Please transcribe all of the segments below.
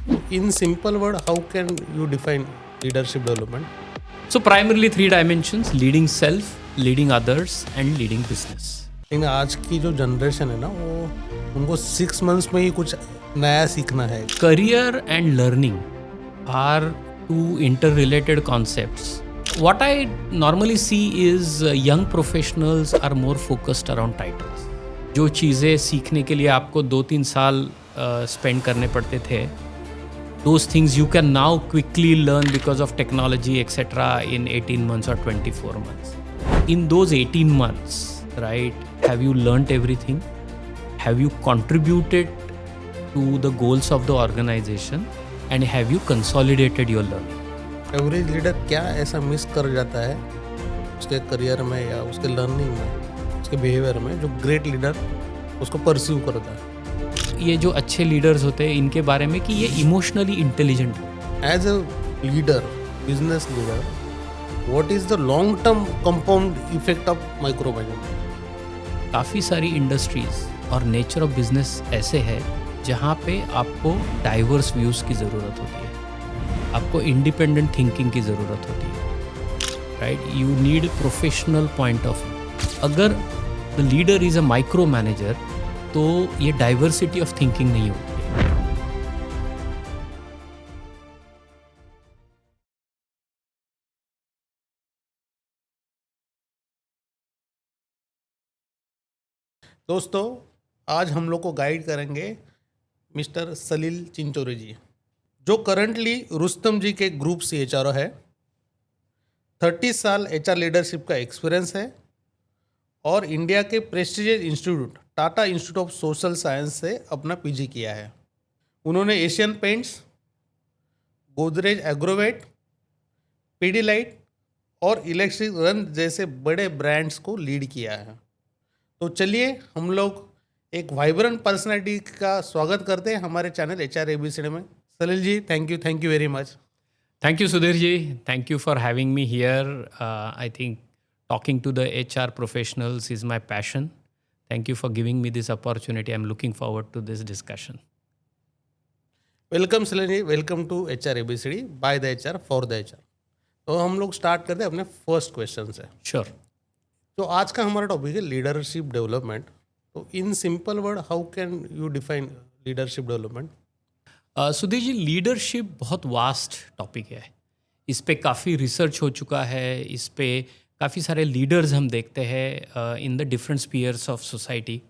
In simple word, how can you define leadership development? So primarily three dimensions: leading self, leading others, and leading business. लेकिन आज की जो generation है ना, वो उनको 6 months में ही कुछ नया सीखना है. Career and learning are two interrelated concepts. What I normally see is young professionals are more focused around titles. जो चीज़ें सीखने के लिए आपको 2-3 साल स्पेंड करने पड़ते थे, those things you can now quickly learn because of technology etc. in 18 months or 24 months. In those 18 months, right, have you learnt everything? Have you contributed to the goals of the organization? And have you consolidated your learning? Average leader क्या ऐसा miss कर जाता है उसके career में या उसके learning में, उसके बिहेवियर में, जो ग्रेट लीडर उसको परस्यू करता है? ये जो अच्छे लीडर्स होते हैं इनके बारे में कि ये इमोशनली इंटेलिजेंट है. As a leader, business leader, what is the long term compound effect of micro management? काफ़ी सारी इंडस्ट्रीज और नेचर ऑफ बिजनेस ऐसे है जहाँ पे आपको डाइवर्स व्यूज़ की ज़रूरत होती है, आपको इंडिपेंडेंट थिंकिंग की ज़रूरत होती है, right? You need professional point of view. अगर the leader is a micro manager तो ये डाइवर्सिटी ऑफ थिंकिंग नहीं होती है. दोस्तों, आज हम लोग को गाइड करेंगे मिस्टर सलील चिंचोरे जी, जो करंटली रुस्तम जी के ग्रुप CHRO है. 30 साल HR लीडरशिप का एक्सपीरियंस है और इंडिया के prestigious institute Tata institute of social science से अपना PG किया है. उन्होंने एशियन पेंट्स, गोदरेज एग्रोवेट, पीडीलाइट और इलेक्ट्रिक रन जैसे बड़े ब्रांड्स को लीड किया है. तो चलिए हम लोग एक वाइब्रेंट पर्सनैलिटी का स्वागत करते हैं हमारे चैनल HR ABCD में. Salil ji, thank you very much. Thank you, Sudhir ji. Thank you for having me here. I think talking to the HR professionals is my passion. Thank you for giving me this opportunity. I'm looking forward to this discussion. Welcome Salil ji, welcome to HR ABCD by the HR for the HR. तो हम लोग start करते हैं अपने first question से. Sure. तो आज का हमारा टॉपिक है लीडरशिप डेवलपमेंट. तो in simple word, how can you define leadership development? Sudhir ji, leadership बहुत वास्ट टॉपिक है. इस पे काफ़ी रिसर्च हो चुका है. इस पे काफ़ी सारे लीडर्स हम देखते हैं in the different spheres of society.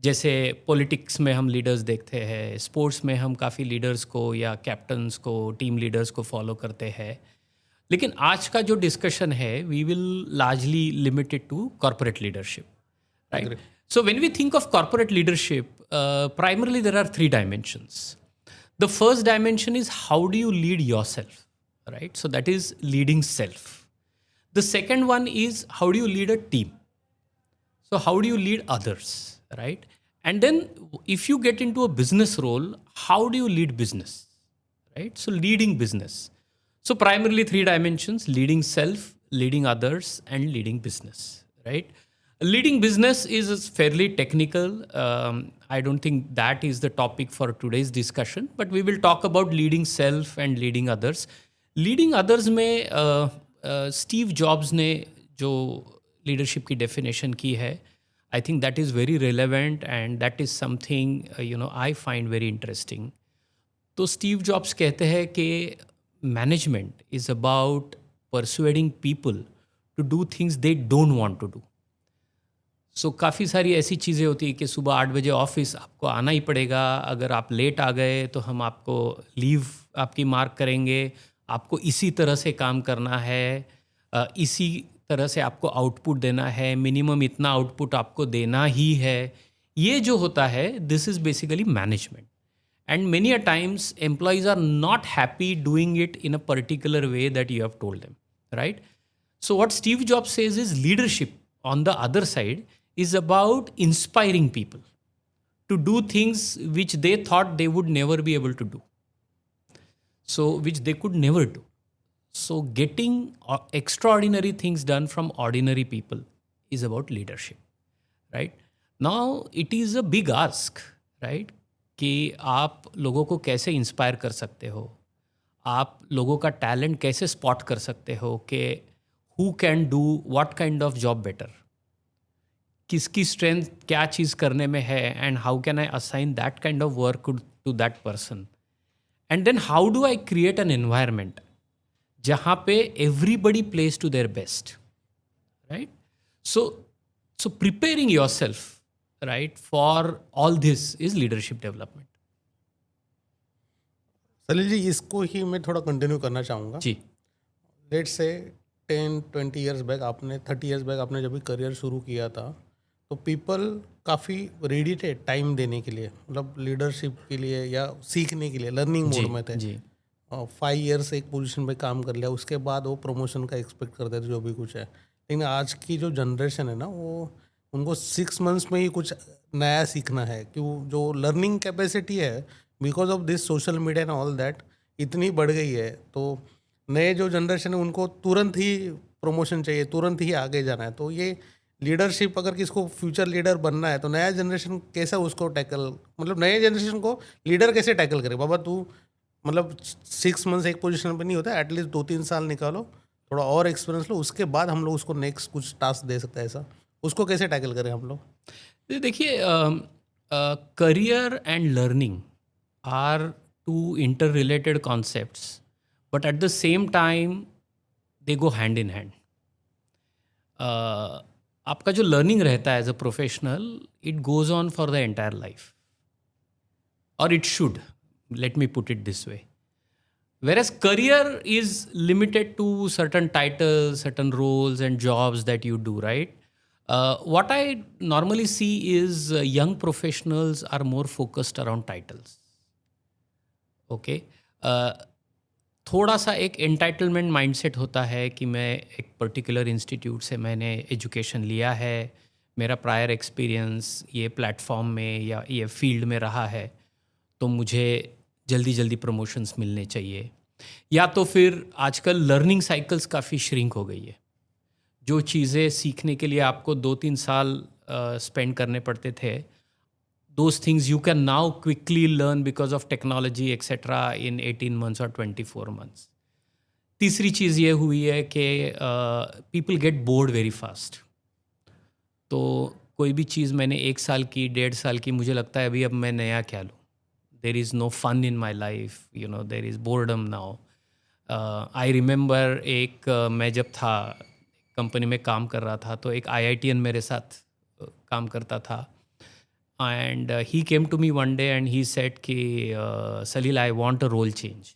जैसे पॉलिटिक्स में हम लीडर्स देखते हैं, स्पोर्ट्स में हम काफ़ी लीडर्स को या कैप्टन्स को, टीम लीडर्स को फॉलो करते हैं. लेकिन आज का जो डिस्कशन है, we will largely limited to corporate leadership, right? So when we think of corporate leadership, primarily there are 3 dimensions. The first dimension is how do you lead yourself, right? So that is leading self. The second one is how do you lead a team? So how do you lead others, right? And then if you get into a business role, how do you lead business, right? So leading business. So primarily 3 dimensions: leading self, leading others, and leading business, right? Leading business is fairly technical. I don't think that is the topic for today's discussion, but we will talk about leading self and leading others. Leading others में Steve Jobs ने जो leadership की definition की है, I think that is very relevant and that is something I find very interesting. तो Steve Jobs कहते हैं कि management is about persuading people to do things they don't want to do. So काफ़ी सारी ऐसी चीज़ें होती है कि सुबह 8 बजे ऑफिस आपको आना ही पड़ेगा. अगर आप लेट आ गए तो हम आपको लीव आपकी मार्क करेंगे. आपको इसी तरह से काम करना है, इसी तरह से आपको आउटपुट देना है, मिनिमम इतना आउटपुट आपको देना ही है. ये जो होता है, this is basically management. And many a times employees are not happy doing it in a particular way that you have told them, right? So what Steve Jobs says is leadership on the other side is about inspiring people to do things which they thought they would never be able to do. So, which they could never do. So, getting extraordinary things done from ordinary people is about leadership, right? Now, it is a big ask, right? कि आप लोगों को कैसे inspire कर सकते हो, आप लोगों का टैलेंट कैसे स्पॉट कर सकते हो कि who can do what kind of job better, किसकी स्ट्रेंथ क्या चीज़ करने में है, and how can I assign that kind of work to that person, and then how do I create an environment जहाँ पे everybody plays to their best, right? So preparing yourself, right, for all this is leadership development. सलील जी, इसको ही मैं थोड़ा continue करना चाहूँगा. जी. Let's say 10-20 years back आपने 30 years back आपने जब भी करियर शुरू किया था तो पीपल काफ़ी रेडी थे टाइम देने के लिए, मतलब लीडरशिप के लिए या सीखने के लिए, लर्निंग मोड में थे. जी. 5 ईयर्स एक पोजीशन पे काम कर लिया, उसके बाद वो प्रमोशन का एक्सपेक्ट करते थे जो भी कुछ है. लेकिन आज की जो जनरेशन है ना, वो उनको 6 मंथ्स में ही कुछ नया सीखना है. क्यों? जो लर्निंग कैपेसिटी है because of this social media and all that इतनी बढ़ गई है, तो नए जो जनरेशन है उनको तुरंत ही प्रमोशन चाहिए, तुरंत ही आगे जाना है. तो ये लीडरशिप, अगर किसको फ्यूचर लीडर बनना है तो नया जनरेशन कैसे उसको टैकल, मतलब नए जनरेशन को लीडर कैसे टैकल करे? बाबा तू मतलब 6 मंथ्स एक पोजीशन पे नहीं होता, एटलीस्ट 2-3 साल निकालो, थोड़ा और एक्सपीरियंस लो, उसके बाद हम लोग उसको नेक्स्ट कुछ टास्क दे सकते हैं. ऐसा उसको कैसे टैकल करें हम लोग? देखिए, career and learning are two interrelated concepts, but at the same time they go hand in hand. आपका जो लर्निंग रहता है as a professional, it goes on for the entire life, और it should, let me put it this way. Whereas career is limited to certain titles, certain roles and jobs that you do, right? What I normally see is young professionals are more focused around titles. Okay? थोड़ा सा एक entitlement mindset होता है कि मैं एक particular institute से मैंने एजुकेशन लिया है, मेरा प्रायर एक्सपीरियंस ये प्लेटफॉर्म में या ये फील्ड में रहा है, तो मुझे जल्दी जल्दी प्रमोशंस मिलने चाहिए. या तो फिर आजकल लर्निंग साइकिल्स काफ़ी श्रिंक हो गई है. जो चीज़ें सीखने के लिए आपको 2-3 साल स्पेंड करने पड़ते थे, those things you can now quickly learn because of technology etcetera in 18 months और 24 मंथ्स. तीसरी चीज़ ये हुई है कि people get bored very fast. तो कोई भी चीज़ मैंने 1 साल की, 1.5 साल की, मुझे लगता है अभी अब मैं नया क्या लूँ. There is no fun in my life, you know, there is boredom now. I remember मैं जब था कंपनी में काम कर रहा था, तो एक IITian मेरे साथ काम करता था, and he came to me one day and he said कि Salil, I want a role change.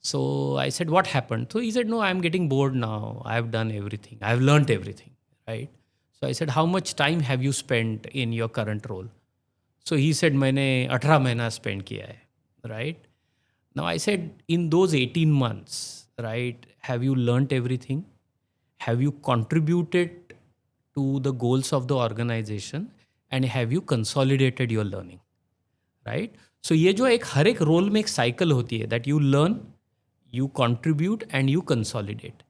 So I said, what happened? So he said, no, I'm getting bored now. I've done everything. I've learnt everything, right? So I said, how much time have you spent in your current role? So he said, मैंने 18 महीना spend किया है, right? Now I said, in those 18 months, right, have you learnt everything? Have you contributed to the goals of the organization? And have you consolidated your learning, right? So ये जो एक हर एक role में एक cycle होती है, that you learn, you contribute and you consolidate.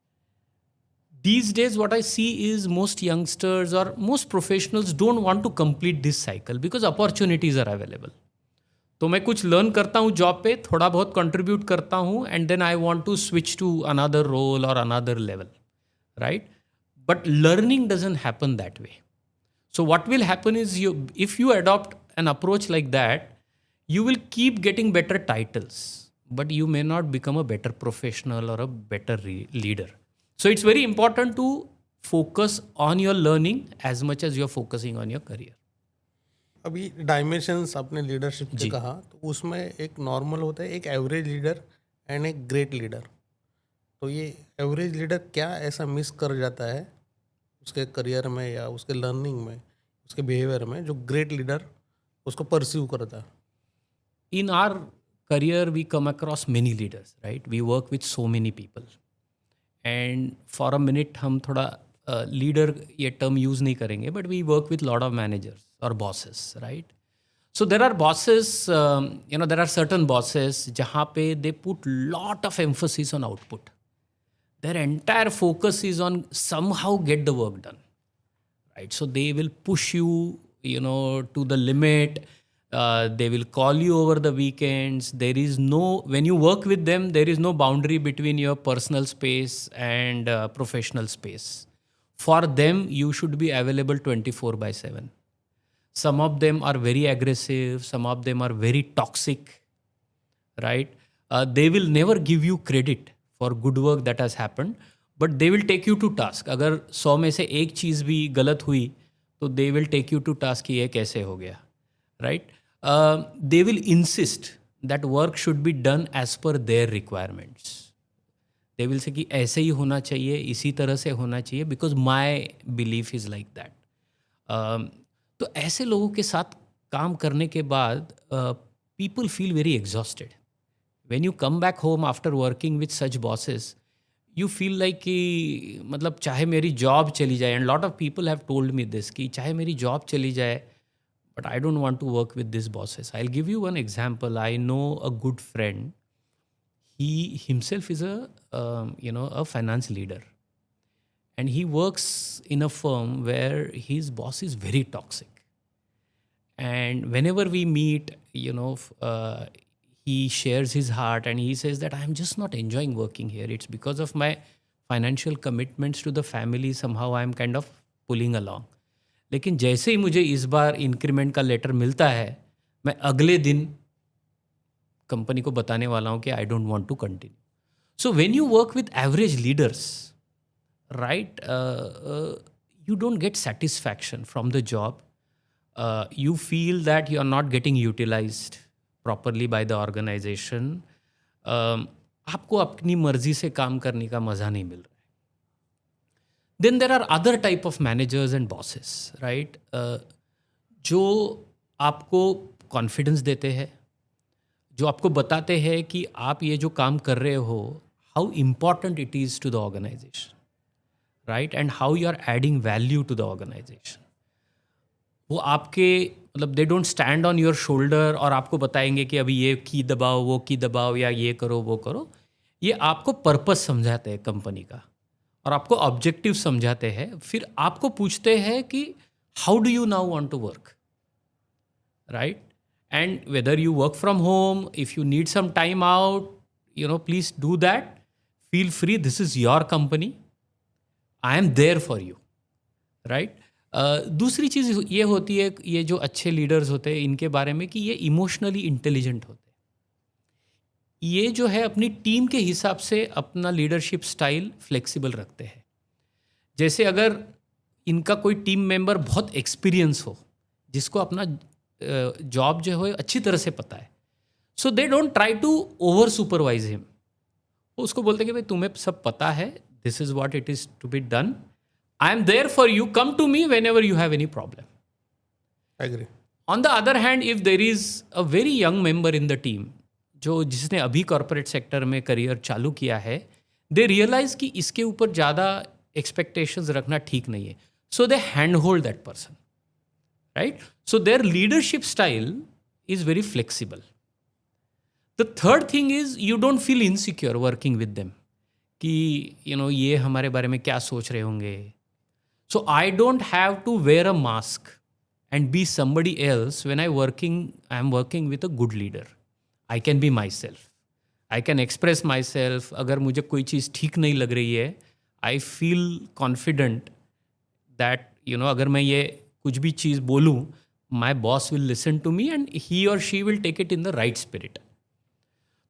These days what I see is most youngsters or most professionals don't want to complete this cycle because opportunities are available. तो मैं कुछ learn करता हूँ job पे, थोड़ा बहुत contribute करता हूँ, and then I want to switch to another role और another level, right? But learning doesn't happen that way. So what will happen is, if you adopt an approach like that, you will keep getting better titles, but you may not become a better professional or a better leader. So it's very important to focus on your learning as much as you're focusing on your career. अभी dimensions आपने leadership के कहा, तो उसमें एक normal होता है, एक एवरेज लीडर एंड एक ग्रेट लीडर. तो ये एवरेज लीडर क्या ऐसा मिस कर जाता है उसके करियर में या उसके लर्निंग में, उसके बिहेवियर में, जो ग्रेट लीडर उसको परस्यू करता है? In our career, we come across many leaders, right? We work with so many people. And for a minute, हम थोड़ा leader ये term use नहीं करेंगे, but we work with lot of managers or bosses, right? So there are bosses, there are certain bosses जहाँ पे they put lot of emphasis on output. Their entire focus is on somehow get the work done, right? So they will push you, to the limit. They will call you over the weekends. There is no, when you work with them, there is no boundary between your personal space and professional space. For them, you should be available 24/7. Some of them are very aggressive, some of them are very toxic, right? They will never give you credit for good work that has happened, but they will take you to task. अगर 100 में से एक चीज़ भी गलत हुई तो they will take you to task कि ये कैसे हो गया, right? They will insist that work should be done as per their requirements. They will say कि ऐसे ही होना चाहिए, इसी तरह से होना चाहिए, because my belief is like that. तो ऐसे लोगों के साथ काम करने के बाद people feel very exhausted. When you come back home after working with such bosses, you feel like कि मतलब चाहे मेरी जॉब चली जाए, and lot of people have told me this कि चाहे मेरी जॉब चली जाए, but I don't want to work with these bosses. I'll give you one example. I know a good friend. He himself is a finance leader, and he works in a firm where his boss is very toxic. And whenever we meet, he shares his heart and he says that I'm just not enjoying working here. It's because of my financial commitments to the family. Somehow I'm kind of pulling along. लेकिन जैसे ही मुझे इस बार increment का letter मिलता है, मैं अगले दिन कंपनी को बताने वाला हूँ कि I don't want to continue. So when you work with average leaders, right, you don't get satisfaction from the job. You feel that you are not getting utilized properly by the organization. आपको अपनी मर्जी से काम करने का मज़ा नहीं मिल रहा है. Then there are other type of managers and bosses, right? जो आपको confidence देते हैं, जो आपको बताते हैं कि आप ये जो काम कर रहे हो, how important it is to the organization, right? And how you are adding value to the organization. वो आपके मतलब they don't stand on your shoulder और आपको बताएंगे कि अभी ये की दबाओ, वो की दबाओ, या ये करो, वो करो. ये आपको पर्पस समझाते हैं कंपनी का और आपको ऑब्जेक्टिव समझाते हैं. फिर आपको पूछते हैं कि how do you now want to work, right? And whether you work from home, if you need some time out, please do that. Feel free, this is your company, I am there for you, right? दूसरी चीज़ ये होती है, ये जो अच्छे leaders होते हैं इनके बारे में, कि ये इमोशनली इंटेलिजेंट होते हैं. ये जो है अपनी टीम के हिसाब से अपना लीडरशिप स्टाइल फ्लेक्सिबल रखते हैं. जैसे अगर इनका कोई टीम मेंबर बहुत एक्सपीरियंस हो, जिसको अपना जॉब जो है अच्छी तरह से पता है, so they don't try to over supervise him. वो उसको बोलते हैं कि भाई तुम्हें सब पता है, this is what it is to be done, I am there for you, come to me whenever you have any problem. Agree. On the other hand, if there is a very young member in the team, जिसने अभी corporate sector में career चालू किया है, दे realise कि इसके ऊपर ज़्यादा एक्सपेक्टेशंस रखना ठीक नहीं है, so they hand hold that person, right? So their leadership style is very flexible. The third thing is you don't feel insecure working with them कि ये हमारे बारे में क्या सोच रहे होंगे. So I don't have to wear a mask and be somebody else when I am working with a good leader. I can be myself. I can express myself. अगर मुझे कोई चीज़ ठीक नहीं लग रही है, I feel confident that अगर मैं ये कुछ भी चीज़ बोलूँ, my boss will listen to me and he or she will take it in the right spirit.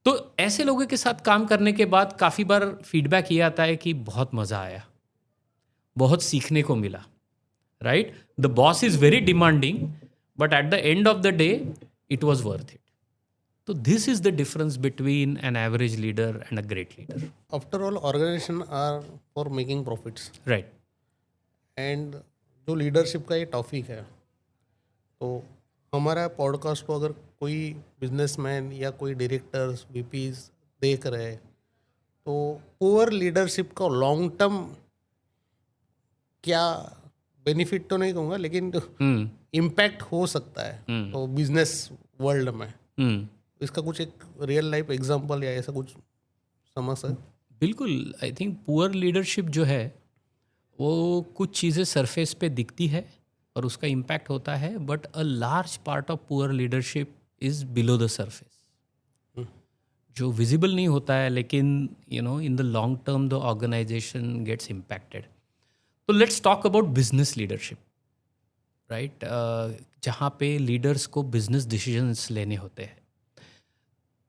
तो ऐसे लोगों के साथ काम करने के बाद काफ़ी बार फीडबैक ये आता है कि बहुत मज़ा आया, बहुत सीखने को मिला, right? The boss is very demanding, but at the end of the day it was worth it. So this is the difference between an average leader and a great leader. After all, organization are for making profits. Right. And जो leadership का ये topic है, तो हमारा podcast को अगर कोई businessman या कोई डायरेक्टर्स, वीपीज देख रहे हैं, तो पुअर लीडरशिप का लॉन्ग टर्म क्या बेनिफिट तो नहीं कहूँगा, लेकिन इम्पैक्ट हो सकता है तो बिजनेस वर्ल्ड में. इसका कुछ एक रियल लाइफ एग्जांपल या ऐसा कुछ समझ सकते? बिल्कुल. आई थिंक पुअर लीडरशिप जो है वो कुछ चीज़ें सरफेस पे दिखती है, और उसका इम्पैक्ट होता है, but a large part of poor leadership is below the surface, जो विजिबल नहीं होता है, लेकिन in the long term the organisation gets impacted. तो let's talk about business leadership, right, जहाँ पे लीडर्स को बिजनेस डिसीजंस लेने होते हैं.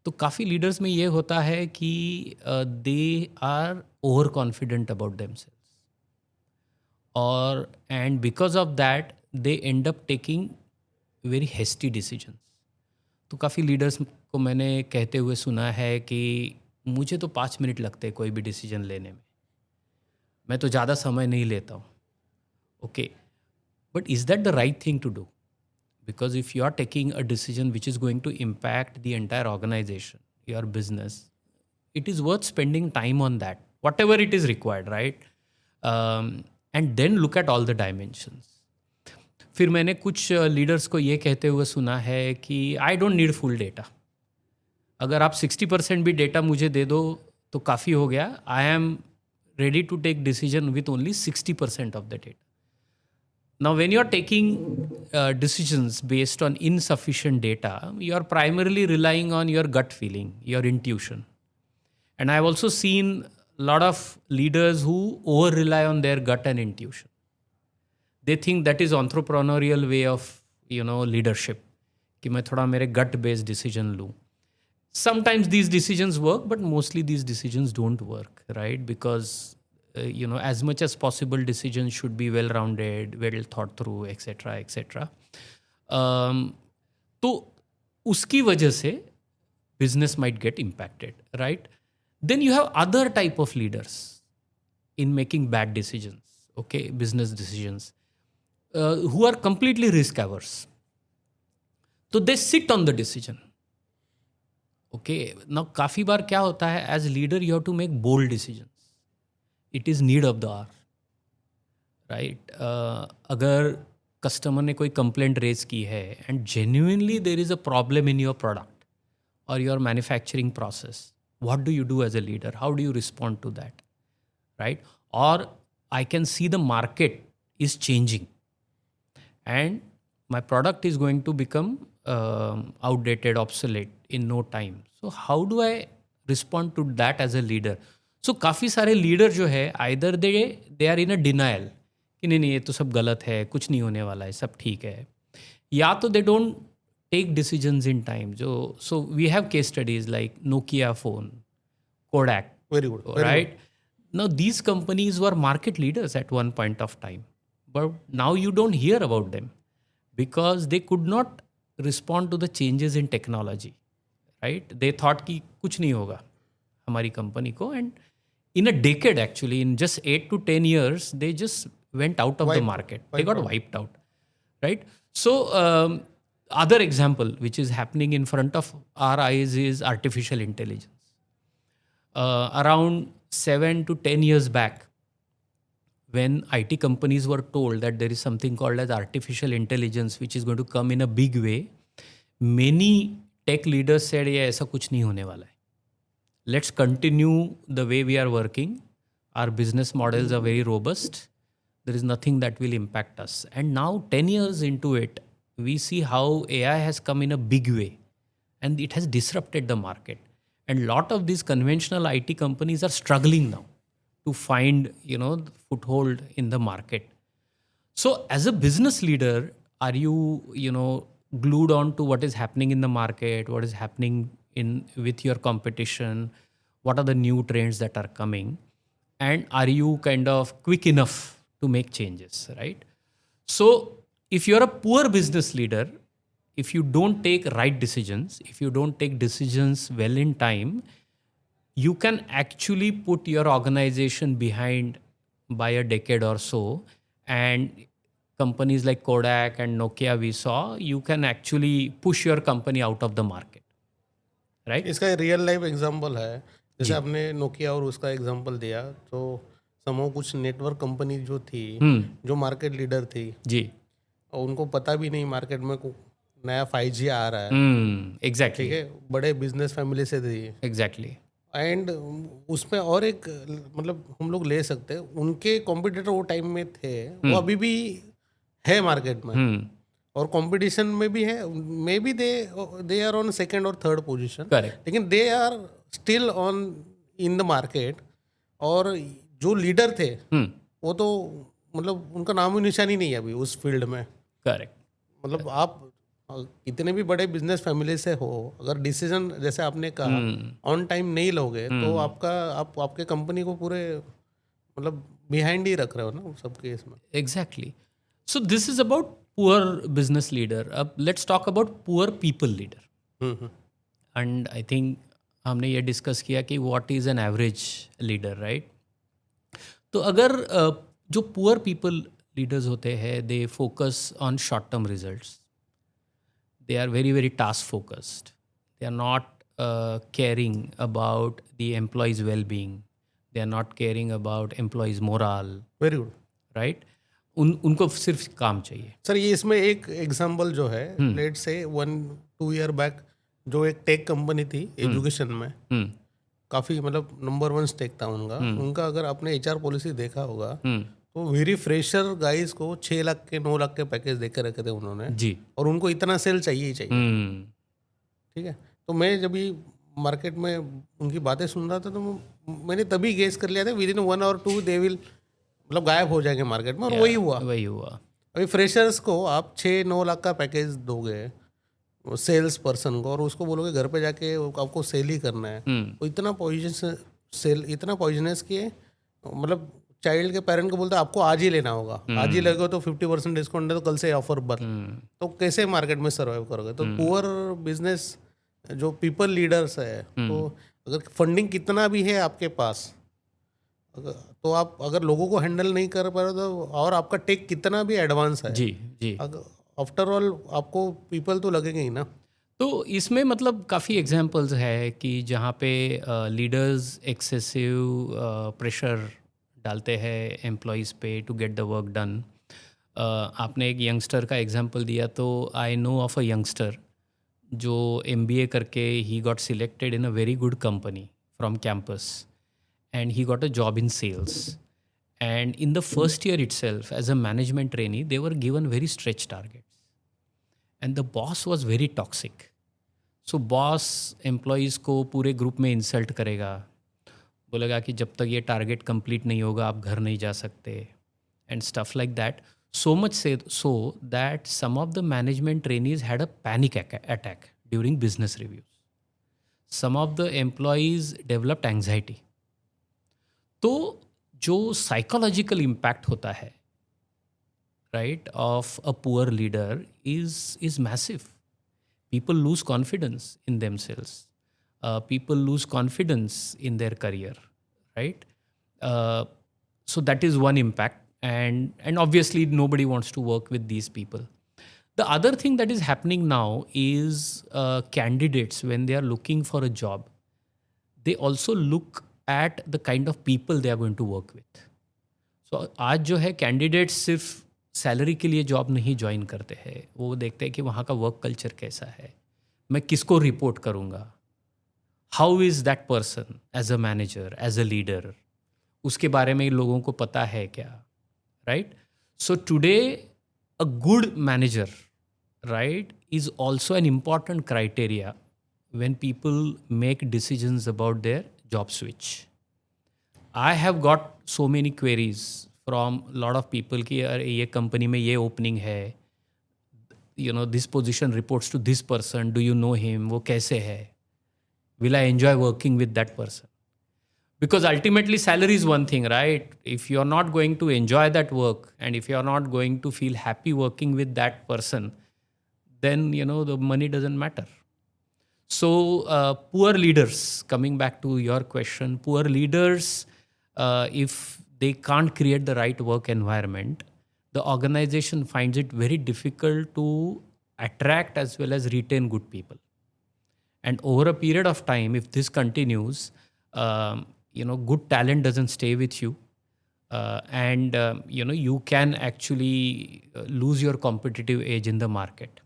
तो काफ़ी लीडर्स में ये होता है कि they are overconfident about themselves, और and because of that they end up taking very hasty decisions. तो काफ़ी लीडर्स को मैंने कहते हुए सुना है कि मुझे तो 5 मिनट लगते हैं कोई भी डिसीजन लेने में, मैं तो ज़्यादा समय नहीं लेता हूँ. Okay, but is that the right thing to do? Because if you are taking a decision which is going to impact the entire organization, your business, it is worth spending time on that, whatever it is required, right? And then look at all the dimensions. फिर मैंने कुछ leaders को ये कहते हुए सुना है कि I don't need full data. अगर आप 60% भी डेटा मुझे दे दो तो काफ़ी हो गया. I am ready to take decision with only 60% of the data. Now, when you are taking decisions based on insufficient data, you are primarily relying on your gut feeling, your intuition. And I've also seen a lot of leaders who over-rely on their gut and intuition. They think that is entrepreneurial way of, leadership. कि मैं थोड़ा मेरे gut-based decision लूँ. Sometimes these decisions work, but mostly these decisions don't work, right? Because as much as possible decisions should be well rounded, well thought through, etc etc. तो उसकी वजह से business might get impacted, right? Then you have other type of leaders in making bad decisions, okay, business decisions, who are completely risk averse. So they sit on the decision. Okay, now काफ़ी बार क्या होता है, as leader you have to make bold decisions. It is need of the hour, right. अगर customer ने कोई complaint raise की है and genuinely there is a problem in your product और your manufacturing process, what do you do as a leader? How do you respond to that, right? और I can see the market is changing and my product is going to become outdated, obsolete in no time. So how do I respond to that as a leader? So काफ़ी सारे leader जो है either they are in a denial कि नहीं ये तो सब गलत है, कुछ नहीं होने वाला है, सब ठीक है, या तो they don't take decisions in time. So we have case studies like Nokia phone, Kodak. Very good. Right? Now these companies were market leaders at one point of time, but now you don't hear about them because they could not respond to the changes in technology, right? They thought कि कुछ नहीं होगा हमारी company को, and in a decade actually, in just 8 to 10 years, they just went out of the market. They got wiped out, right? So other example which is happening in front of our eyes is artificial intelligence. Around 7 to 10 years back, when IT companies were told that there is something called as artificial intelligence which is going to come in a big way, many tech leaders said, yeah, ऐसा कुछ नहीं होने वाला है. Let's continue the way we are working. Our business models are very robust. There is nothing that will impact us. And now 10 years into it, we see how AI has come in a big way and it has disrupted the market. And a lot of these conventional IT companies are struggling now to find, the foothold in the market. So as a business leader, are you, glued on to what is happening in the market, what is happening with your competition, what are the new trends that are coming, and are you kind of quick enough to make changes, right? So if you're a poor business leader, if you don't take right decisions, if you don't take decisions well in time, you can actually put your organization behind by a decade or so. And companies like Kodak and Nokia we saw, you can actually push your company out of the market, right? इसका real life example है, जैसे आपने Nokia और उसका example दिया, तो समूह कुछ नेटवर्क कंपनी जो थी, जो मार्केट लीडर थी जी, और उनको पता भी नहीं मार्केट में नया 5G आ रहा है, एग्जैक्टली, ठीक है, बड़े बिजनेस फैमिली से थी, एग्जैक्टली. एंड उसमें और एक मतलब हम लोग ले सकते हैं, उनके कॉम्पिटिटर वो टाइम में थे, वो अभी भी है मार्केट में और कंपटीशन में भी है, maybe they are on second और थर्ड पोजीशन, करेक्ट, लेकिन they are still on in the market. और जो लीडर थे वो तो मतलब उनका नामो निशानी नहीं है अभी उस फील्ड में। करेक्ट, मतलब आप कितने भी बड़े बिजनेस फैमिली से हो, अगर डिसीजन जैसे आपने कहा ऑन टाइम नहीं लोगे तो आपके कंपनी को पूरे मतलब बिहाइंड ही रख रहे हो ना सब केस में। Exactly. So this is about poor business leader. अब let's talk about poor people leader. And I think हमने ये डिस्कस किया कि what is an average leader, right? तो अगर जो पुअर पीपल लीडर्स होते हैं, they focus on short term results, they are very very task focused, they are not caring about the employees well being, they are not caring about employees morale, very good right? उनको सिर्फ काम चाहिए। Sir. ये इसमें एक example जो है, late से 1-2 ईयर बैक जो एक टेक कंपनी थी एजुकेशन में, काफ़ी मतलब नंबर 1 स्टेक था उनका अगर आपने HR पॉलिसी देखा होगा तो वेरी फ्रेशर गाइस को 6 लाख के 9 लाख के पैकेज दे कर रखे थे उन्होंने जी। और उनको इतना सेल चाहिए ही चाहिए। ठीक है, तो मैं जब भी मार्केट में उनकी बातें सुन रहा था तो मैंने तभी गेस कर लिया था विद इन 1 और 2 दे विल मतलब गायब हो जाएंगे मार्केट में, और वही हुआ। अभी फ्रेशर्स को आप 6-9 लाख का पैकेज दोगे सेल्स पर्सन को और उसको बोलोगे घर पे जाके आपको सेल ही करना है, तो इतना पॉइजनस कि मतलब चाइल्ड के पेरेंट को बोलते आपको आज ही लेना होगा, आज ही लगेगा तो 50% डिस्काउंट है तो कल से ऑफर बंद, तो कैसे मार्केट में सर्वाइव करोगे? तो पुअर बिजनेस जो पीपल लीडर्स है, तो अगर फंडिंग कितना भी है आपके पास, तो आप अगर लोगों को हैंडल नहीं कर पा रहे तो, और आपका टेक कितना भी एडवांस है, जी, आफ्टर ऑल आपको पीपल तो लगेंगे ही ना। तो इसमें मतलब काफ़ी एग्जांपल्स है कि जहाँ पे लीडर्स एक्सेसिव प्रेशर डालते हैं एम्प्लॉयज़ पे to get the work done. आपने एक यंगस्टर का एग्जांपल दिया, तो I know of a youngster जो MBA करके ही got selected in a very good company from campus and he got a job in sales, and in the first year itself as a management trainee they were given very stretched targets and the boss was very toxic. So boss employees को पूरे group में insult करेगा, बोलेगा कि जब तक ये target complete नहीं होगा आप घर नहीं जा सकते, and stuff like that, so much so that some of the management trainees had a panic attack during business reviews. Some of the employees developed anxiety. तो जो साइकोलॉजिकल इम्पैक्ट होता है, right, of a poor leader is massive. People lose confidence in themselves. People lose confidence in their career, right? So that is one impact, and obviously nobody wants to work with these people. The other thing that is happening now is candidates, when they are looking for a job, they also look at the kind of people they are going to work with. So आज जो है candidates सिर्फ salary के लिए job नहीं join करते हैं, वो देखते हैं कि वहाँ का वर्क कल्चर कैसा है, मैं किसको रिपोर्ट करूँगा, how is that person as a manager, as a leader, उसके बारे में लोगों को पता है क्या, right? So today a good manager, right, is also an important criteria when people make decisions about their job switch. I have got so many queries from a lot of people कि यार ये company में ये opening है, you know, this position reports to this person, do you know him, वो कैसे है, will I enjoy working with that person? Because ultimately salary is one thing, right? If you're not going to enjoy that work and if you're not going to feel happy working with that person, then, you know, the money doesn't matter. So poor leaders, coming back to your question, poor leaders, if they can't create the right work environment, the organization finds it very difficult to attract as well as retain good people. And over a period of time, if this continues, you know, good talent doesn't stay with you. And, you know, you can actually lose your competitive edge in the market.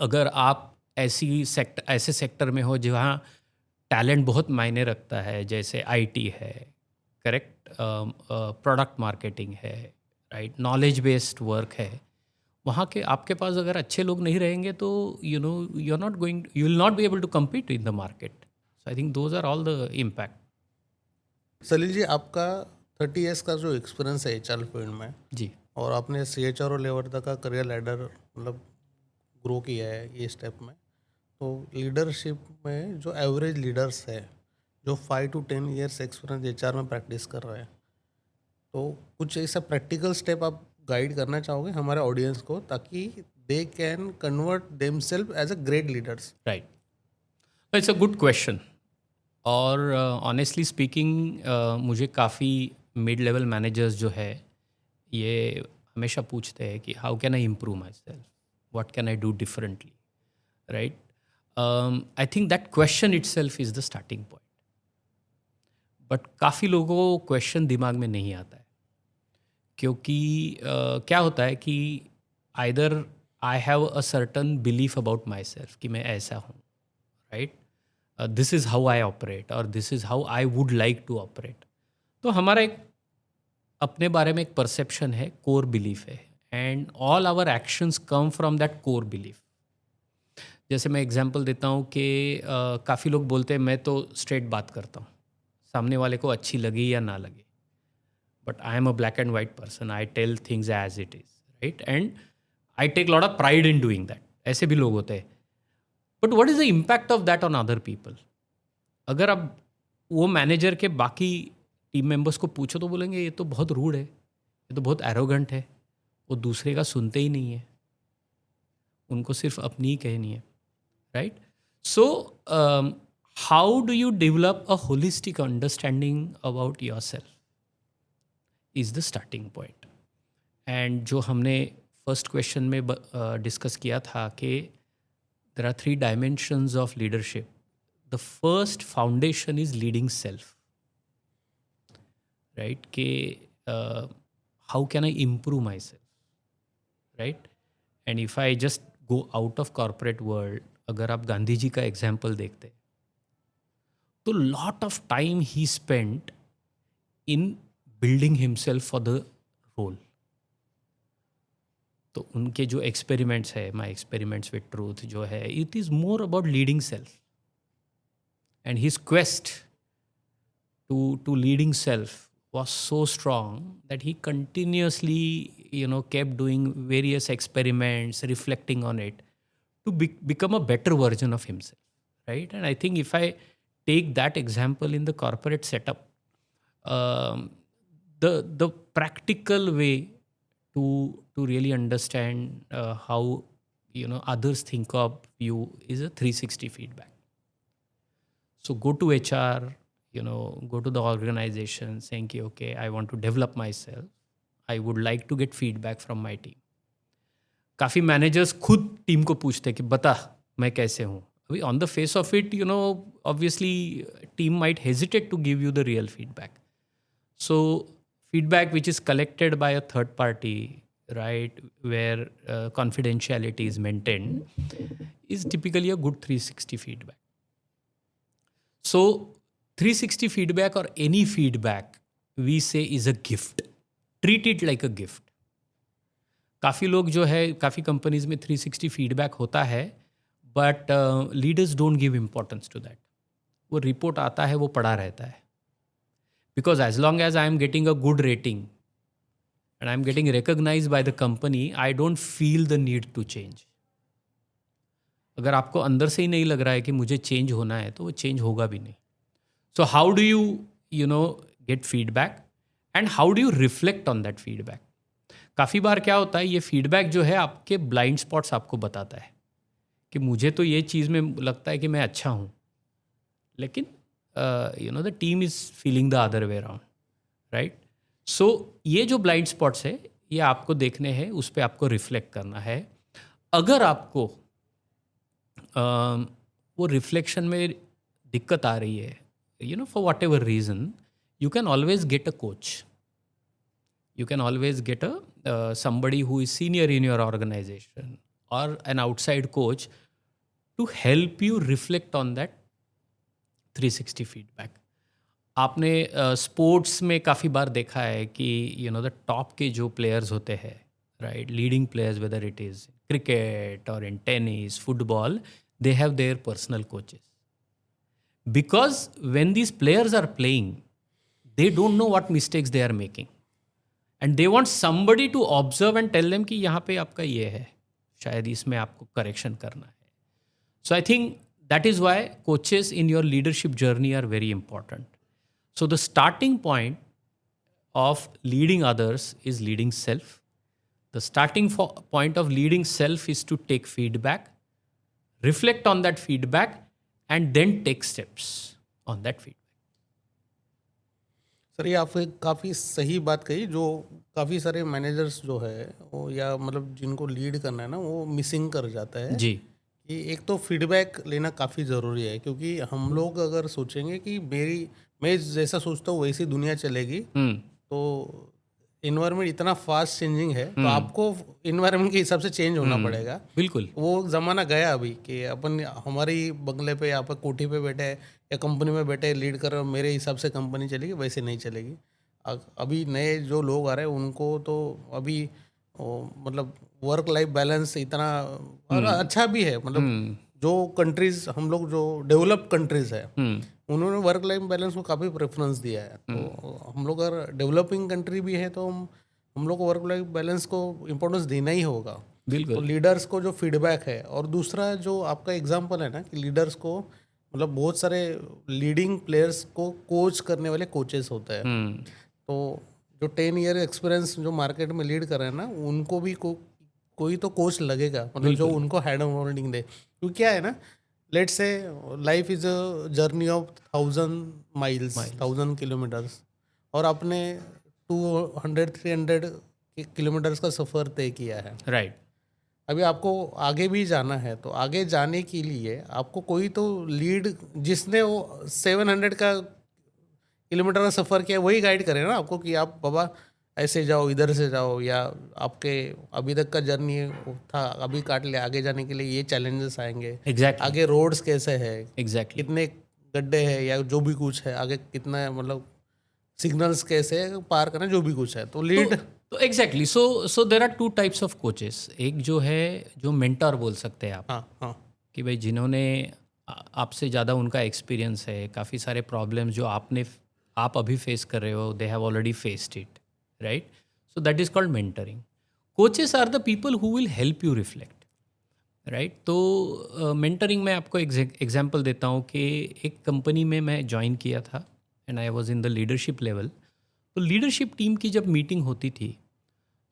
अगर आप ऐसे sector में हो जहाँ talent बहुत मायने रखता है, जैसे IT है, करेक्ट, प्रोडक्ट मार्केटिंग है, राइट, नॉलेज बेस्ड वर्क है, वहाँ के आपके पास अगर अच्छे लोग नहीं रहेंगे तो you are not going, you will not be able to compete in the market. So I think those are all the impact. Salil ji, आपका 30 ईयर्स का जो एक्सपीरियंस है एचआर फील्ड में, जी. और आपने CHRO लेवल तक का करियर लैडर मतलब ग्रो किया है ये स्टेप में, तो लीडरशिप में जो एवरेज लीडर्स है जो 5 to 10 ईयर्स एक्सपीरियंस एचआर में प्रैक्टिस कर रहे हैं, तो कुछ ऐसा प्रैक्टिकल स्टेप आप गाइड करना चाहोगे हमारे ऑडियंस को ताकि they can convert themselves as a great leaders? Right. It's a good question. और ऑनेस्टली स्पीकिंग मुझे काफ़ी मिड लेवल मैनेजर्स जो है ये हमेशा पूछते हैं कि how can I improve my self, what can I do differently, right. I think that question it self is the starting point. But काफ़ी लोगों को क्वेश्चन दिमाग में नहीं आता है, क्योंकि क्या होता है कि either I have a certain belief about myself कि मैं ऐसा हूँ, right, this is how I operate और this is how I would like to operate. तो हमारा एक अपने बारे में एक परसेप्शन है, कोर बिलीफ है, and all our actions come from that core belief. जैसे मैं एग्जांपल देता हूँ कि काफ़ी लोग बोलते हैं मैं तो स्ट्रेट बात करता हूँ, सामने वाले को अच्छी लगे या ना लगे, but I am a black and white person, I tell things as it is, right, and I take lot of pride in doing that. ऐसे भी लोग होते हैं. But what is the impact of that on other people? अगर आप वो manager के बाकी टीम मेंबर्स को पूछो तो बोलेंगे ये तो बहुत रूड है, ये तो बहुत एरोगेंट है, वो दूसरे का सुनते ही नहीं है, उनको सिर्फ अपनी ही कहनी है, right. So how do you develop a holistic understanding about your self is the starting point. And जो हमने फर्स्ट क्वेश्चन में डिस्कस किया था कि there are 3 dimensions of leadership. The first foundation is leading self, right? कि how can I improve myself, right? And if I just go out of corporate world, अगर आप गांधी जी का एग्जाम्पल देखते तो lot of time he spent in building himself for the role. तो उनके जो experiments है, माई एक्सपेरिमेंट्स विद ट्रूथ जो है, it is more about leading self. And his quest to leading self was so strong that he continuously, kept doing various experiments, reflecting on it to become a better version of himself, right? And I think if I take that example in the corporate setup, the practical way to really understand how others think of you is a 360 feedback. So go to HR, go to the organization saying, okay, I want to develop myself. I would like to get feedback from my team. काफ़ी managers खुद team को पूछते हैं कि बता मैं कैसे हूँ. अभी on the face of it, obviously team might hesitate to give you the real feedback. So feedback which is collected by a third party, right, where confidentiality is maintained, is typically a good 360 feedback. So 360 feedback or any feedback we say is a gift. Treat it like a gift. काफ़ी लोग जो है, काफ़ी companies में 360 feedback होता है, but leaders don't give importance to that. वो report आता है, वो पड़ा रहता है. Because as long as I am getting a good rating and I'm getting recognized by the company, I don't feel the need to change. अगर आपको अंदर से ही नहीं लग रहा है कि मुझे चेंज होना है, तो वो चेंज होगा भी नहीं. So how do you get feedback and how do you reflect on that feedback? काफ़ी बार क्या होता है, ये फीडबैक जो है आपके ब्लाइंड स्पॉट्स आपको बताता है कि मुझे तो ये चीज़ में लगता है कि मैं अच्छा हूँ, लेकिन the team is feeling the other way around, right. So ये जो ब्लाइंड स्पॉट्स है, ये आपको देखने हैं, उस पर आपको रिफ्लेक्ट करना है. अगर आपको वो रिफ्लेक्शन में दिक्कत आ रही है, for what ever reason, you can always get a coach. You can always get a somebody who is senior in your organization or an outside coach to help you reflect on that 360 feedback. आपने sports में काफ़ी बार देखा है कि the top के जो players होते हैं, right? Leading players, whether it is cricket or in tennis, football, they have their personal coaches. Because when these players are playing, they don't know what mistakes they are making. And they want somebody to observe and tell them कि यहाँ पे आपका ये है, शायद इसमें आपको correction करना है. So I think that is why coaches in your leadership journey are very important. So the starting point of leading others is leading self. The starting point of leading self is to take feedback, reflect on that feedback, and then take steps on that feedback. Sir ये आपने काफ़ी सही बात कही, जो काफ़ी सारे managers जो है वो, या मतलब जिनको लीड करना है ना, वो मिसिंग कर जाता है जी. कि एक तो फीडबैक लेना काफ़ी ज़रूरी है, क्योंकि हम लोग अगर सोचेंगे कि मैं जैसा सोचता हूँ वैसी दुनिया चलेगी, तो इन्वायरमेंट इतना फास्ट चेंजिंग है, तो आपको इन्वायरमेंट के हिसाब से चेंज होना पड़ेगा. बिल्कुल. वो ज़माना गया अभी कि अपन हमारी बंगले पे या पर कोठी पे बैठे या कंपनी में बैठे लीड कर रहे हो, मेरे हिसाब से कंपनी चलेगी, वैसे नहीं चलेगी. अभी नए जो लोग आ रहे हैं उनको तो अभी मतलब वर्क लाइफ बैलेंस इतना और अच्छा भी है. मतलब जो कंट्रीज, हम लोग जो डेवलप कंट्रीज है, उन्होंने वर्क लाइफ बैलेंस को काफ़ी प्रेफरेंस दिया है. तो हम लोग अगर डेवलपिंग कंट्री भी है तो हम लोग को वर्क लाइफ बैलेंस को इम्पोर्टेंस देना ही होगा. बिल्कुल. तो लीडर्स को जो फीडबैक है, और दूसरा जो आपका एग्जांपल है ना कि लीडर्स को मतलब बहुत सारे लीडिंग प्लेयर्स को कोच करने वाले कोचेस होते हैं. तो जो 10 ईयर एक्सपीरियंस जो मार्केट में लीड कर रहे हैं ना, उनको भी कोई तो कोच लगेगा, मतलब जो उनको हैंड होल्डिंग दे. क्योंकि क्या है ना, let's say life is a journey of 1000 miles, 1000 kilometres, और आपने 200-300 किलोमीटर्स का सफ़र तय किया है. राइट. अभी आपको आगे भी जाना है, तो आगे जाने के लिए आपको कोई तो लीड, जिसने वो 700 का किलोमीटर का सफ़र किया, वही गाइड करे ना आपको कि आप बाबा ऐसे जाओ, इधर से जाओ, या आपके अभी तक का जर्नी था अभी काट ले, आगे जाने के लिए ये चैलेंजेस आएंगे. एग्जैक्टली. आगे रोड्स कैसे है, एग्जैक्टली. कितने गड्ढे हैं या जो भी कुछ है, आगे कितना मतलब सिग्नल्स कैसे पार करना, जो भी कुछ है, तो लीड. तो exactly. So there are 2 types of coaches. एक जो है जो मेंटर बोल सकते हैं आप. हाँ. कि भाई जिन्होंने आपसे ज़्यादा उनका एक्सपीरियंस है, काफ़ी सारे प्रॉब्लम्स जो आप अभी फेस कर रहे हो, they have already faced it, right? So that is called mentoring. Coaches are the people who will help you reflect, right? तो मेंटरिंग में आपको एग्जांपल देता हूँ कि एक कंपनी में मैं ज्वाइन किया था and I was in the leadership level. तो लीडरशिप टीम की जब मीटिंग होती थी,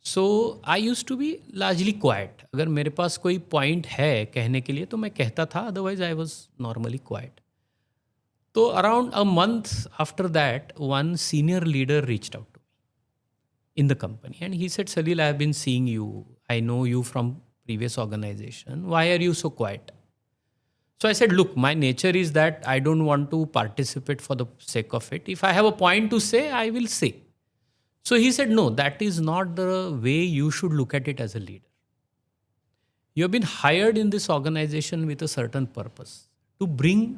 so I used to be largely quiet. अगर मेरे पास कोई पॉइंट है कहने के लिए तो मैं कहता था, otherwise I was normally quiet. तो around a month after that one senior leader reached out to me in the company and he said, Salil, I have been seeing you, I know you from previous organization, why are you so quiet? So I said, look, my nature is that I don't want to participate for the sake of it. If I have a point to say, I will say. So he said, no, that is not the way you should look at it as a leader. You have been hired in this organization with a certain purpose, to bring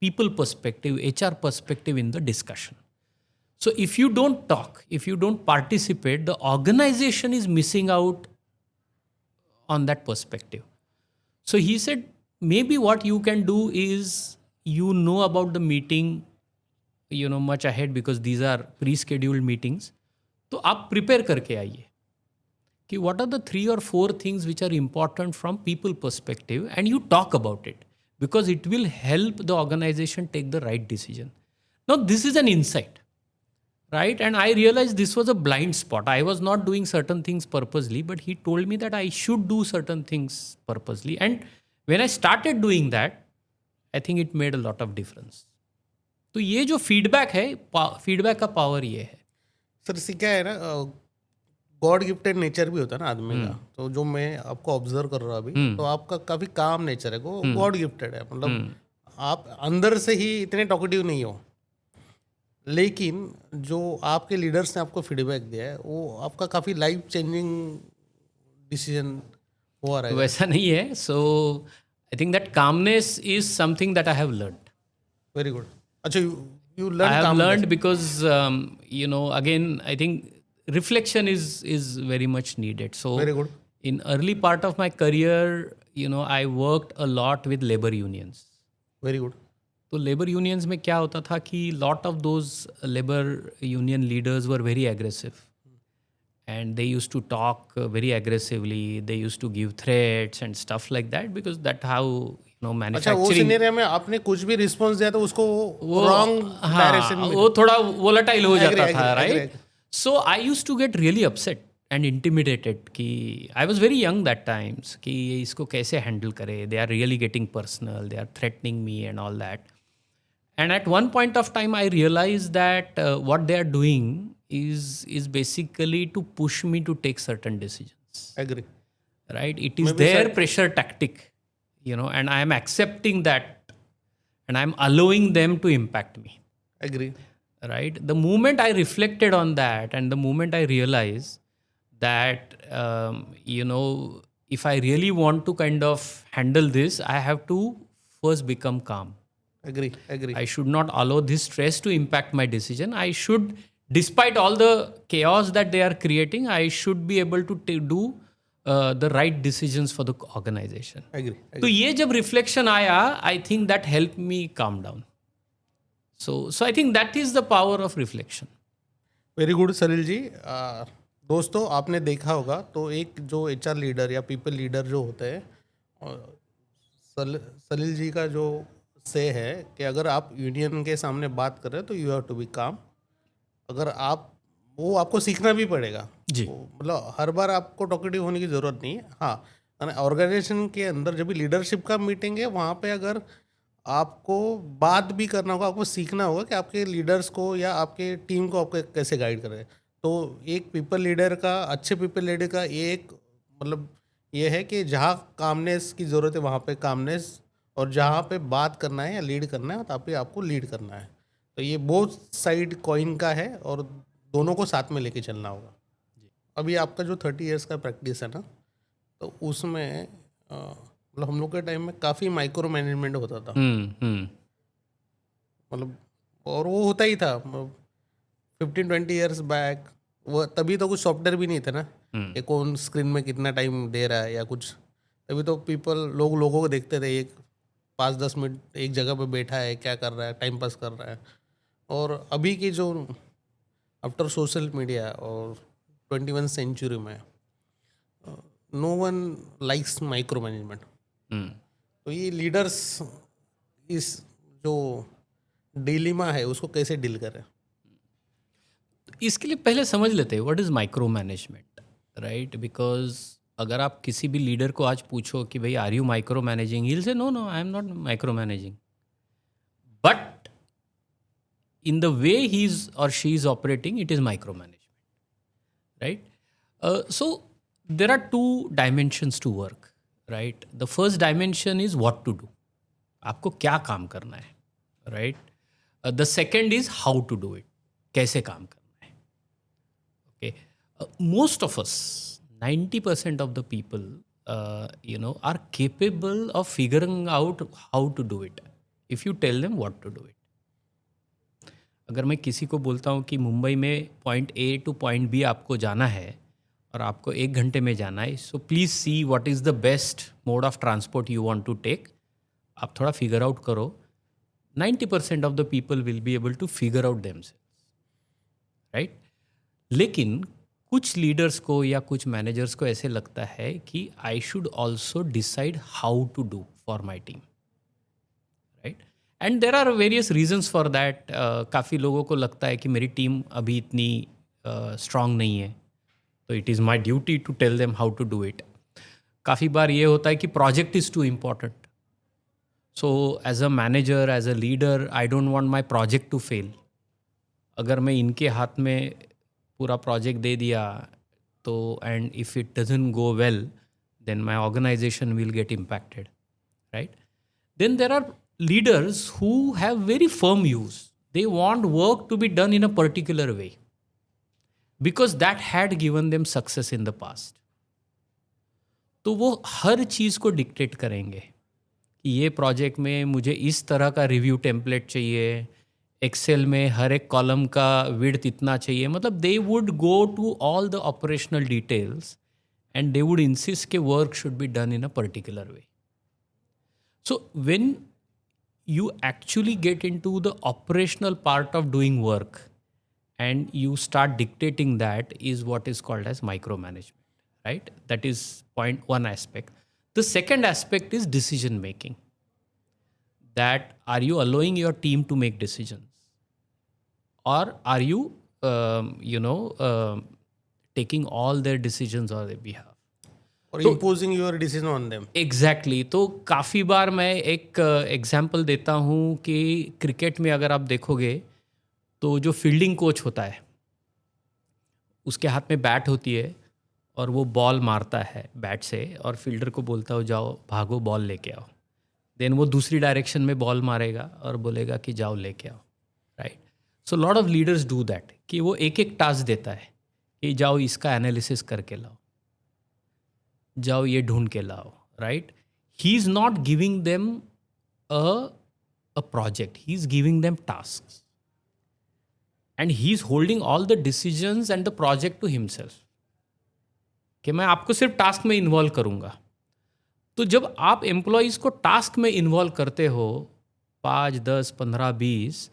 people perspective, HR perspective in the discussion. So if you don't talk, if you don't participate, the organization is missing out on that perspective. So he said, maybe what you can do is, you know about the meeting, much ahead because these are pre-scheduled meetings. तो आप prepare करके आइए कि what are the 3 or 4 things which are important from people perspective, and you talk about it because it will help the organization take the right decision. Now this is an insight. Right? And I realized this was a blind spot. I was not doing certain things purposely, but he told me that I should do certain things purposely. And when I started doing that, I think it made a lot of difference. तो ये जो feedback है, feedback का power ये है. Sir इससे क्या है ना, गॉड गिफ्टेड नेचर भी होता है ना आदमी का. तो जो मैं आपको ऑब्जर्व कर रहा हूँ अभी, तो आपका काफ़ी काम नेचर है, वो गॉड गिफ्टेड है. मतलब आप अंदर से ही इतने टॉकेटिव नहीं हो, लेकिन जो आपके लीडर्स ने आपको फीडबैक दिया है, वो आपका काफ़ी लाइफ चेंजिंग डिसीजन हुआ रहेगा. वैसा नहीं है. So I think that calmness is something that I have learned. Very good. अच्छा, you I learned have calmness. learned because, again, I think reflection is very much needed. So Very good. in early part of my career, I worked a lot with labor unions. Very good. तो labour unions में क्या होता था कि lot of those labour union leaders were very aggressive and they use to talk very aggressively, they use to give threats and stuff like that, because that how अच्छा, वो manufacturing scenario में आपने कुछ भी रिस्पॉन्स दिया तो उसको wrong direction में वो थोड़ा वोलेटाइल हो जाता agree, था, agree. Right? So I use to get really upset and intimidated कि I was very young that times कि ये इसको कैसे हैंडल करे, they are really getting personal, they are threatening me and all that. And at one point of time, I realized that what they are doing is basically to push me to take certain decisions. Agree. Right? It is their pressure tactic, and I am accepting that, and I am allowing them to impact me. Agree. Right? The moment I reflected on that, and the moment I realized that, if I really want to kind of handle this, I have to first become calm. Agree. I should not allow this stress to impact my decision. I should, despite all the chaos that they are creating, I should be able to do the right decisions for the organization. Agree. तो ये जब reflection आया, I think that helped me calm down. So I think that is the power of reflection. Very good Salil ji. दोस्तों, आपने देखा होगा तो एक जो HR लीडर या पीपल लीडर जो होते हैं, सलील जी का जो से है कि अगर आप यूनियन के सामने बात कर रहे हैं तो यू हैव टू बी काम. अगर वो आपको सीखना भी पड़ेगा जी. मतलब हर बार आपको टॉकेटिव होने की ज़रूरत नहीं है. हाँ, ऑर्गेनाइजेशन के अंदर जब भी लीडरशिप का मीटिंग है वहाँ पे अगर आपको बात भी करना होगा, आपको सीखना होगा कि आपके लीडर्स को या आपके टीम को आपको कैसे गाइड करें. तो एक पीपल लीडर का, अच्छे पीपल लीडर का ये एक मतलब ये है कि जहाँ कामनेस की ज़रूरत है वहाँ पे कामनेस, और जहाँ पे बात करना है या लीड करना है तहाँ पे आपको लीड करना है. तो ये बोथ साइड कॉइन का है और दोनों को साथ में लेके चलना होगा. अभी आपका जो 30 इयर्स का प्रैक्टिस है ना, तो उसमें मतलब हम लोग के टाइम में काफ़ी माइक्रो मैनेजमेंट होता था. मतलब और वो होता ही था 15-20 इयर्स बैक. वो तभी तो कुछ सॉफ्टवेयर भी नहीं थे ना कि कौन स्क्रीन में कितना टाइम दे रहा है या कुछ. तभी तो लोगों को देखते थे, एक 5-10 मिनट एक जगह पे बैठा है, क्या कर रहा है, टाइम पास कर रहा है. और अभी की जो आफ्टर सोशल मीडिया और 21 सेंचुरी में no one likes micro management. तो ये लीडर्स इस जो डिलेमा है उसको कैसे डील करें? इसके लिए पहले समझ लेते हैं what is micro management, right? Because अगर आप किसी भी लीडर को आज पूछो कि भाई are you micromanaging, he will say no I am not micromanaging. But in the way he is और she is operating, it is micro management, right? So there are 2 dimensions to work, right? The first dimension is what to do, आपको क्या काम करना है, राइट? The second is how to do it, कैसे काम करना है. Okay, most of us 90% of the people, are capable of figuring out how to do it if you tell them what to do it. अगर मैं किसी को बोलता हूँ कि मुंबई में point A two point B आपको जाना है और आपको 1 घंटे में जाना है, so please see what is the best mode of transport you want to take. आप थोड़ा फिगर आउट करो, 90% of the people will be able to figure out themselves, right? लेकिन कुछ लीडर्स को या कुछ मैनेजर्स को ऐसे लगता है कि I should also decide how to do for my team, right? And there are various reasons for that. काफ़ी लोगों को लगता है कि मेरी टीम अभी इतनी स्ट्रांग नहीं है, तो it is my duty to tell them how to do it. काफ़ी बार ये होता है कि project is too important, so as a manager, as a leader, I don't want my project to fail. अगर मैं इनके हाथ में पूरा प्रोजेक्ट दे दिया तो and if it doesn't go well then my organisation will get impacted, right? Then there are leaders who have very firm views. They want work to be done in a particular way because that had given them success in the past. तो वो हर चीज़ को dictate करेंगे कि ये project में मुझे इस तरह का रिव्यू टेम्पलेट चाहिए, एक्सेल में हर एक कॉलम का विड्थ इतना चाहिए, मतलब they would go to all the operational details and they would insist के work should be done in a particular way. So when you actually get into the operational part of doing work and you start dictating, that is what is called as micromanagement, right? That is point one aspect. The second aspect is decision making. That are you allowing your team to make decisions, or are you taking all their decisions on their behalf? और imposing your decision on them. Exactly तो काफ़ी बार मैं एक example देता हूँ कि cricket में अगर आप देखोगे तो जो फील्डिंग कोच होता है उसके हाथ में बैट होती है और वो बॉल मारता है बैट से और फील्डर को बोलता हो जाओ भागो बॉल लेके आओ. देन वो दूसरी डायरेक्शन में बॉल मारेगा और बोलेगा कि जाओ लेके आओ, right? So lot of leaders do that कि वो एक एक टास्क देता है कि जाओ इसका एनालिसिस करके लाओ, जाओ ये ढूंढ के लाओ, right? He is not giving them a project, he is giving them task and he is holding all the decisions and the project to himself कि मैं आपको सिर्फ टास्क में इन्वॉल्व करूंगा. तो जब आप एम्प्लॉयज़ को टास्क में इन्वॉल्व करते हो 5, 10, 15, 20,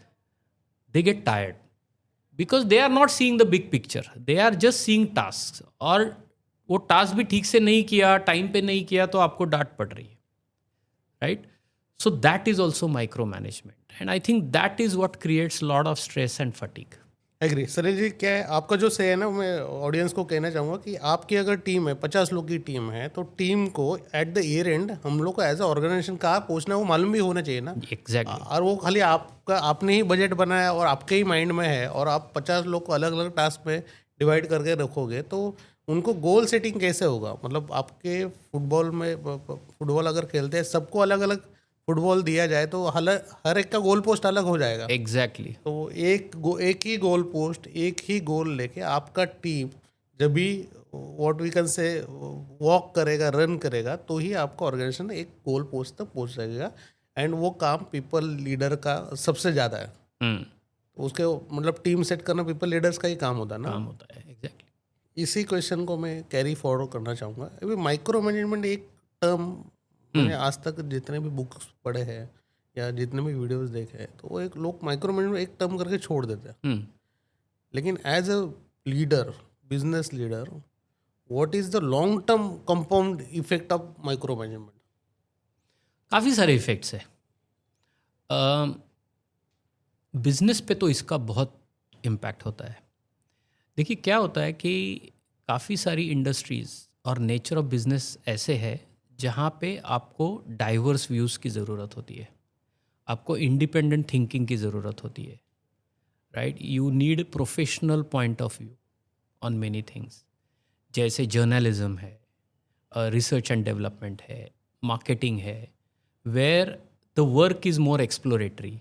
they get tired because they are not seeing the big picture, they are just seeing task. और वो टास्क भी ठीक से नहीं किया, टाइम पे नहीं किया तो आपको डांट पड़ रही है, right? So that is also micro management and I think that is what creates lot of stress and fatigue. Agree. Salil ji, क्या है आपका जो से है ना, मैं ऑडियंस को कहना चाहूँगा कि आपकी अगर टीम है 50 लोग की टीम है तो टीम को एट द ईयर एंड हम लोग को एज अ ऑर्गेनाइजेशन कहाँ पहुँचना है वो मालूम भी होना चाहिए ना. एग्जैक्टली. और वो खाली आपका आपने ही बजट बनाया और आपके ही माइंड में है और आप 50 लोग को अलग अलग टास्क में डिवाइड करके रखोगे तो उनको गोल सेटिंग कैसे होगा? मतलब आपके फुटबॉल अगर खेलते हैं सबको अलग अलग फुटबॉल दिया जाए तो हर एक का गोल पोस्ट अलग हो जाएगा. एग्जैक्टली. तो एक ही गोल पोस्ट, एक ही गोल लेके आपका टीम जब भी what we can say walk करेगा, रन करेगा, तो ही आपका ऑर्गेनाइजेशन एक गोल पोस्ट तक पहुंच सकेगा. एंड वो काम पीपल लीडर का सबसे ज़्यादा है. तो उसके मतलब टीम सेट करना पीपल लीडर्स का ही काम होता है ना. काम होता है. एग्जैक्टली. इसी क्वेश्चन को मैं कैरी फॉरवर्ड करना चाहूँगा. अभी माइक्रो मैनेजमेंट एक टर्म मैंने आज तक जितने भी बुक्स पढ़े हैं या जितने भी वीडियोस देखे हैं तो वो एक लोग माइक्रो मैनेजमेंट एक टर्म करके छोड़ देते हैं. लेकिन as a leader, business leader, what is the long term compound effect of micro management? काफ़ी सारे इफ़ेक्ट्स है. बिजनेस पे तो इसका बहुत इम्पैक्ट होता है. देखिए क्या होता है कि काफ़ी सारी इंडस्ट्रीज़ और नेचर ऑफ बिजनेस ऐसे है जहाँ पे आपको डाइवर्स व्यूज़ की ज़रूरत होती है, आपको इंडिपेंडेंट थिंकिंग की ज़रूरत होती है, right? You need professional point of view on many things, जैसे जर्नलिज्म है, रिसर्च एंड डेवलपमेंट है, मार्केटिंग है, where the work is more exploratory,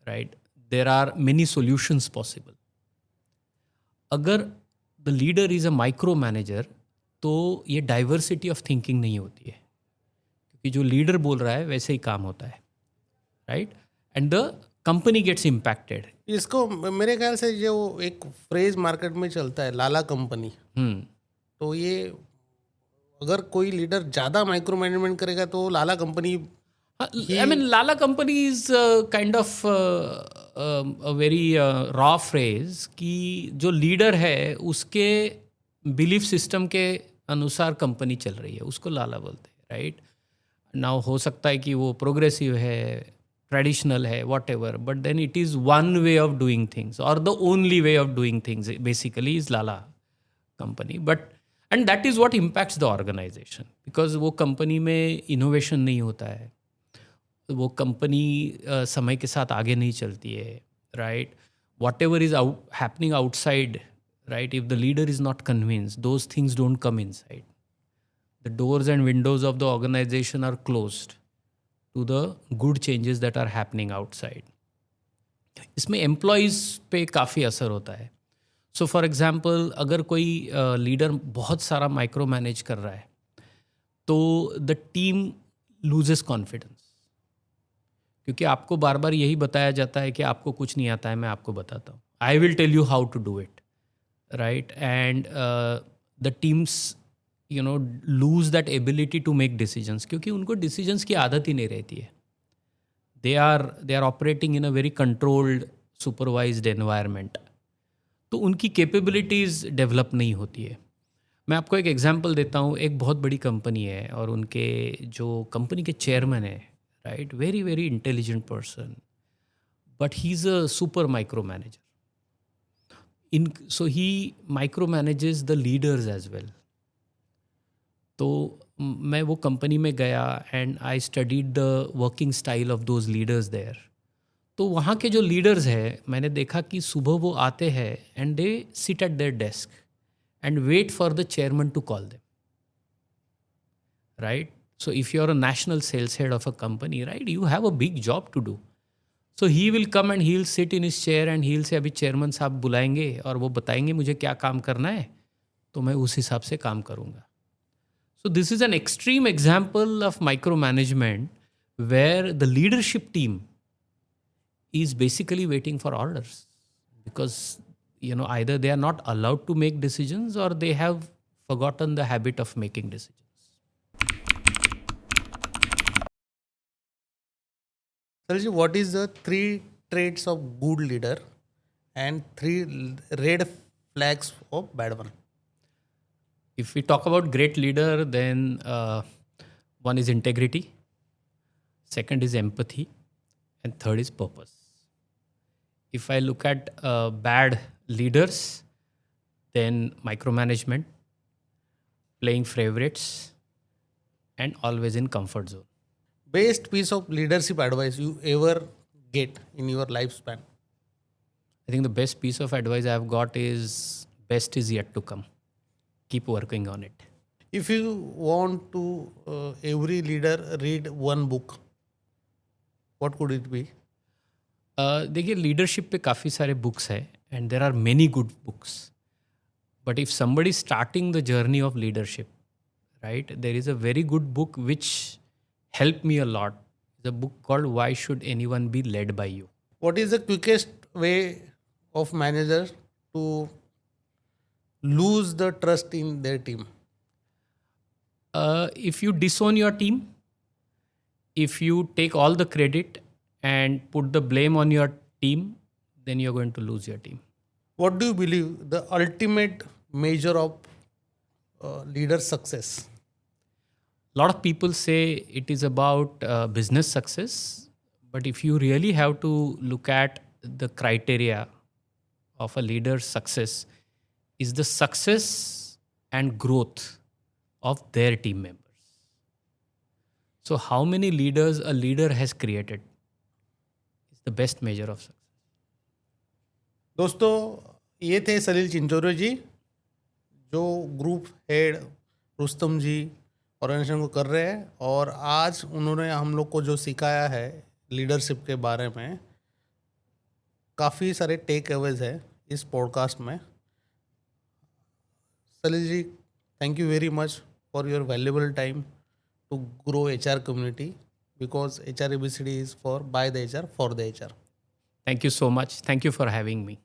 right? There are many solutions possible. अगर the leader is a micro manager तो ये diversity of thinking नहीं होती है, क्योंकि जो लीडर बोल रहा है वैसे ही काम होता है, right? And the company gets impacted. इसको मेरे ख्याल से जो एक फ्रेज मार्केट में चलता है लाला कंपनी, तो ये अगर कोई लीडर ज़्यादा माइक्रो मैनेजमेंट करेगा तो लाला company, I mean, Lala company is kind of a very raw phrase कि जो लीडर है उसके बिलीफ सिस्टम के अनुसार कंपनी चल रही है, उसको लाला बोलते हैं, राइट? नाउ हो सकता है कि वो प्रोग्रेसिव है, ट्रेडिशनल है, whatever, but then it is one way of doing things और the only way of doing things basically is लाला company. But and that is what impacts the organization, because वो company में innovation नहीं होता है, वो company समय के साथ आगे नहीं चलती है, right? Whatever is happening outside, right, if the leader is not convinced, those things don't come inside. The doors and windows of the organisation are closed to the good changes that are happening outside. इसमें employees पे काफ़ी असर होता है. So for example, अगर कोई leader बहुत सारा माइक्रो मैनेज कर रहा है तो द टीम लूजेस कॉन्फिडेंस, क्योंकि आपको बार बार यही बताया जाता है कि आपको कुछ नहीं आता है, मैं आपको बताता हूँ, I will tell you how to do it, right? And the teams lose that ability to make decisions, क्योंकि उनको डिसीजंस की आदत ही नहीं रहती है. They are operating in a very controlled supervised environment. तो उनकी कैपेबिलिटीज़ डेवलप नहीं होती है. मैं आपको एक एग्जांपल देता हूँ. एक बहुत बड़ी कंपनी है और उनके जो कंपनी के चेयरमैन है, right, very very intelligent person, but he is a super micro manager. So he micromanages the leaders as well. तो मैं वो कंपनी में गया and I studied the working style of those leaders there. तो वहाँ के जो लीडर्स हैं, मैंने देखा कि सुबह वो आते हैं and they sit at their desk and wait for the chairman to call them, right? So if you are a national sales head of a company, right, you have a big job to do. So he will come and he'll sit in his chair and he'll say अभी chairman साहब बुलाएंगे और वो बताएंगे मुझे क्या काम करना है, तो मैं उस हिसाब से काम करूँगा. So this is an extreme example of micromanagement where the leadership team is basically waiting for orders because either they are not allowed to make decisions or they have forgotten the habit of making decisions. Salji, what is the 3 traits of good leader and 3 red flags of bad one? If we talk about great leader, then one is integrity, second is empathy, and third is purpose. If I look at bad leaders, then micromanagement, playing favorites, and always in comfort zone. Best piece of leadership advice you ever get in your lifespan? I think the best piece of advice I've got is best is yet to come. Keep working on it. If you want to every leader read one book, what could it be? देखिए, leadership पे काफ़ी सारे books हैं and there are many good books. But if somebody starting the journey of leadership, right, there is a very good book which helped me a lot. It's a book called Why Should Anyone Be Led by You? What is the quickest way of manager to lose the trust in their team? If you disown your team, if you take all the credit and put the blame on your team, then you're going to lose your team. What do you believe the ultimate measure of leader success? A lot of people say it is about business success, but if you really have to look at the criteria of a leader's success, is the success and growth of their team members. So how many leaders a leader has created is the best measure of success. दोस्तों, ये थे सलील चिंचोरे जी, जो group head Rustam जी organisation को कर रहे हैं. और आज उन्होंने हम लोग को जो सिखाया है लीडरशिप के बारे में, काफ़ी सारे टेक अवेज है इस पॉडकास्ट में. Salil ji, thank you very much for your valuable time to grow HR community, because HR ABCD is for by the HR for the HR. Thank you so much. Thank you for having me.